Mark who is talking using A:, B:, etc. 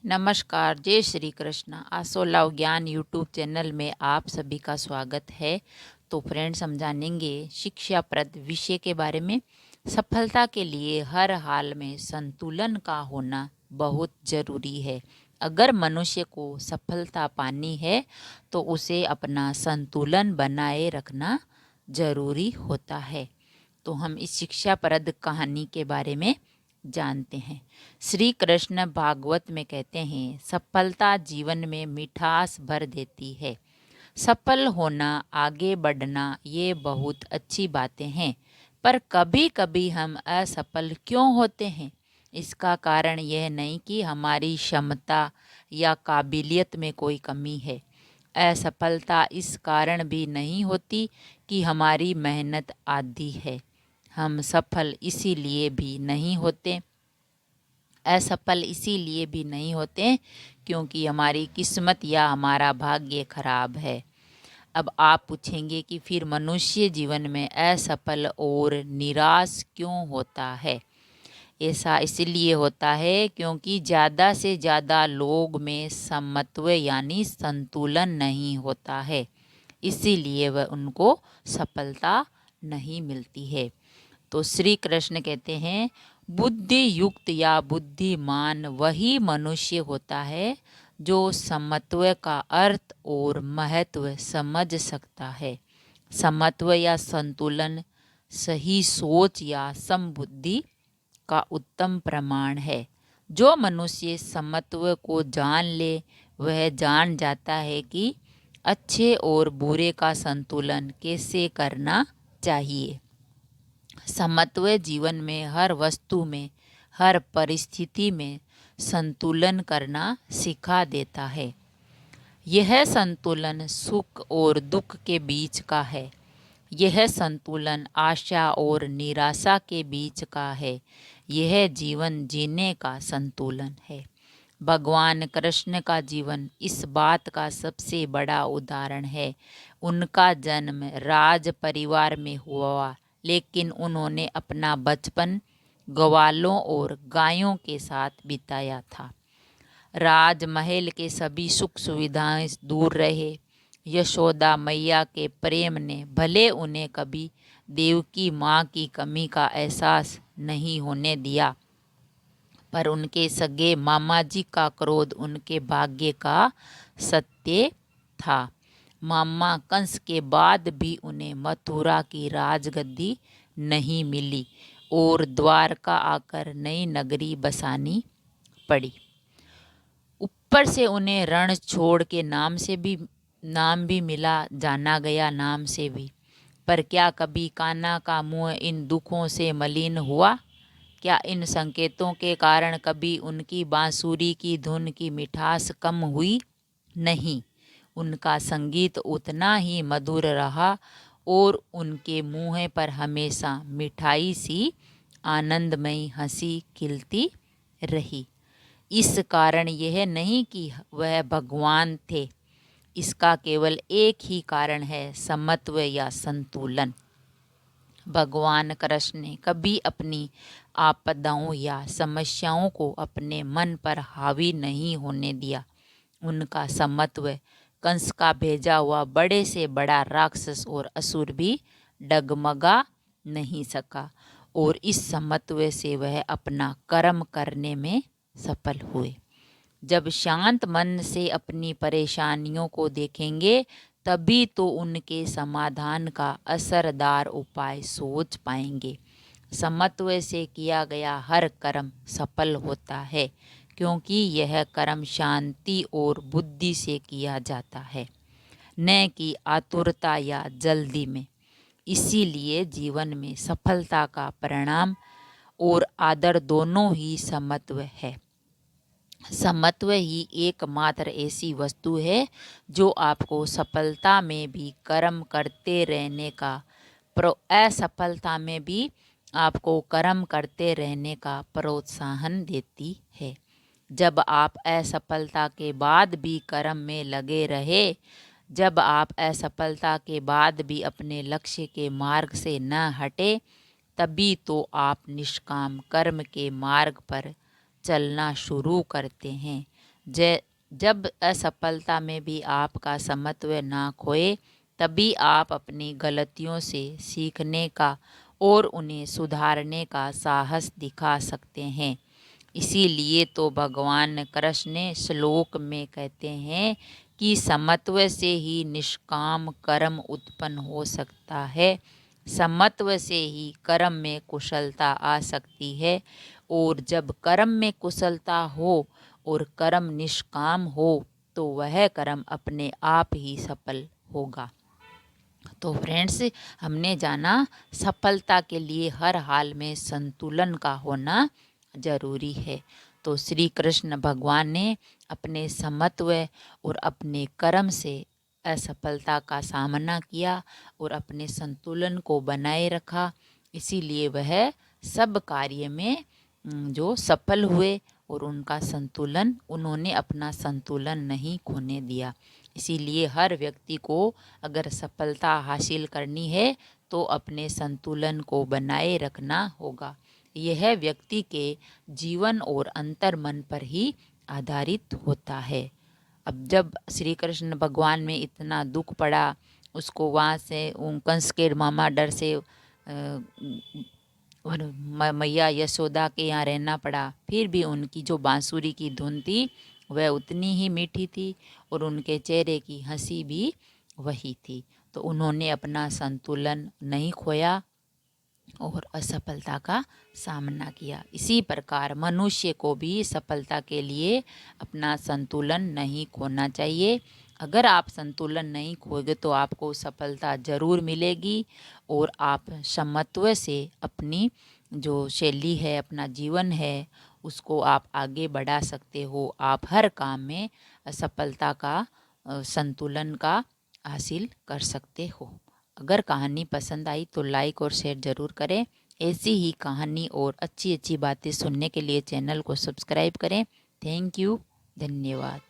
A: नमस्कार, जय श्री कृष्ण। आसो लव ज्ञान यूट्यूब चैनल में आप सभी का स्वागत है। तो फ्रेंड्स, हम जानेंगे शिक्षाप्रद विषय के बारे में। सफलता के लिए हर हाल में संतुलन का होना बहुत जरूरी है। अगर मनुष्य को सफलता पानी है तो उसे अपना संतुलन बनाए रखना जरूरी होता है। तो हम इस शिक्षाप्रद कहानी के बारे में जानते हैं। श्री कृष्ण भागवत में कहते हैं, सफलता जीवन में मिठास भर देती है। सफल होना, आगे बढ़ना, ये बहुत अच्छी बातें हैं। पर कभी कभी हम असफल क्यों होते हैं? इसका कारण यह नहीं कि हमारी क्षमता या काबिलियत में कोई कमी है। असफलता इस कारण भी नहीं होती कि हमारी मेहनत आधी है। हम सफल इसीलिए भी नहीं होते असफल इसीलिए भी नहीं होते क्योंकि हमारी किस्मत या हमारा भाग्य खराब है। अब आप पूछेंगे कि फिर मनुष्य जीवन में असफल और निराश क्यों होता है? ऐसा इसलिए होता है क्योंकि ज़्यादा से ज़्यादा लोग में समत्व यानी संतुलन नहीं होता है। इसीलिए वह उनको सफलता नहीं मिलती है। तो श्री कृष्ण कहते हैं, बुद्धि युक्त या बुद्धिमान वही मनुष्य होता है जो समत्व का अर्थ और महत्व समझ सकता है। समत्व या संतुलन सही सोच या समबुद्धि का उत्तम प्रमाण है। जो मनुष्य समत्व को जान ले वह जान जाता है कि अच्छे और बुरे का संतुलन कैसे करना चाहिए। समत्व जीवन में हर वस्तु में, हर परिस्थिति में संतुलन करना सिखा देता है। यह संतुलन सुख और दुख के बीच का है। यह संतुलन आशा और निराशा के बीच का है। यह जीवन जीने का संतुलन है। भगवान कृष्ण का जीवन इस बात का सबसे बड़ा उदाहरण है। उनका जन्म राज परिवार में हुआ, लेकिन उन्होंने अपना बचपन ग्वालों और गायों के साथ बिताया था। राजमहल के सभी सुख सुविधाएं दूर रहे। यशोदा मैया के प्रेम ने भले उन्हें कभी देवकी माँ की कमी का एहसास नहीं होने दिया, पर उनके सगे मामा जी का क्रोध उनके भाग्य का सत्य था। मामा कंस के बाद भी उन्हें मथुरा की राजगद्दी नहीं मिली और द्वारका आकर नई नगरी बसानी पड़ी। ऊपर से उन्हें रण छोड़ के नाम भी मिला, जाना गया नाम से भी। पर क्या कभी कान्हा का मुंह इन दुखों से मलिन हुआ? क्या इन संकेतों के कारण कभी उनकी बांसुरी की धुन की मिठास कम हुई? नहीं, उनका संगीत उतना ही मधुर रहा और उनके मुंह पर हमेशा मिठाई सी आनंदमयी हंसी खिलती रही। इस कारण यह नहीं कि वह भगवान थे, इसका केवल एक ही कारण है, समत्व या संतुलन। भगवान कृष्ण ने कभी अपनी आपदाओं या समस्याओं को अपने मन पर हावी नहीं होने दिया। उनका समत्व कंस का भेजा हुआ बड़े से बड़ा राक्षस और असुर भी डगमगा नहीं सका और इस समत्व से वह अपना कर्म करने में सफल हुए। जब शांत मन से अपनी परेशानियों को देखेंगे तभी तो उनके समाधान का असरदार उपाय सोच पाएंगे। समत्व से किया गया हर कर्म सफल होता है क्योंकि यह कर्म शांति और बुद्धि से किया जाता है, न कि आतुरता या जल्दी में। इसीलिए जीवन में सफलता का परिणाम और आदर दोनों ही समत्व है। समत्व ही एकमात्र ऐसी वस्तु है जो आपको सफलता में भी कर्म करते रहने का असफलता में भी आपको कर्म करते रहने का प्रोत्साहन देती है। जब आप असफलता के बाद भी कर्म में लगे रहे, जब आप असफलता के बाद भी अपने लक्ष्य के मार्ग से न हटे, तभी तो आप निष्काम कर्म के मार्ग पर चलना शुरू करते हैं। जब असफलता में भी आपका समत्व ना खोए, तभी आप अपनी गलतियों से सीखने का और उन्हें सुधारने का साहस दिखा सकते हैं। इसीलिए तो भगवान कृष्ण श्लोक में कहते हैं कि समत्व से ही निष्काम कर्म उत्पन्न हो सकता है। समत्व से ही कर्म में कुशलता आ सकती है, और जब कर्म में कुशलता हो और कर्म निष्काम हो तो वह कर्म अपने आप ही सफल होगा। तो फ्रेंड्स, हमने जाना सफलता के लिए हर हाल में संतुलन का होना जरूरी है। तो श्री कृष्ण भगवान ने अपने समत्व और अपने कर्म से असफलता का सामना किया और अपने संतुलन को बनाए रखा। इसीलिए वह सब कार्य में जो सफल हुए, और उन्होंने अपना संतुलन नहीं खोने दिया। इसीलिए हर व्यक्ति को अगर सफलता हासिल करनी है तो अपने संतुलन को बनाए रखना होगा। यह व्यक्ति के जीवन और अंतर्मन पर ही आधारित होता है। अब जब श्री कृष्ण भगवान में इतना दुख पड़ा, उसको वहाँ से कंस के मामा डर से और मैया यशोदा के यहाँ रहना पड़ा, फिर भी उनकी जो बांसुरी की धुन थी वह उतनी ही मीठी थी और उनके चेहरे की हंसी भी वही थी। तो उन्होंने अपना संतुलन नहीं खोया और असफलता का सामना किया। इसी प्रकार मनुष्य को भी सफलता के लिए अपना संतुलन नहीं खोना चाहिए। अगर आप संतुलन नहीं खोगे तो आपको सफलता ज़रूर मिलेगी, और आप समत्व से अपनी जो शैली है, अपना जीवन है, उसको आप आगे बढ़ा सकते हो। आप हर काम में सफलता का संतुलन का हासिल कर सकते हो। अगर कहानी पसंद आई तो लाइक और शेयर ज़रूर करें। ऐसी ही कहानी और अच्छी अच्छी बातें सुनने के लिए चैनल को सब्सक्राइब करें। थैंक यू, धन्यवाद।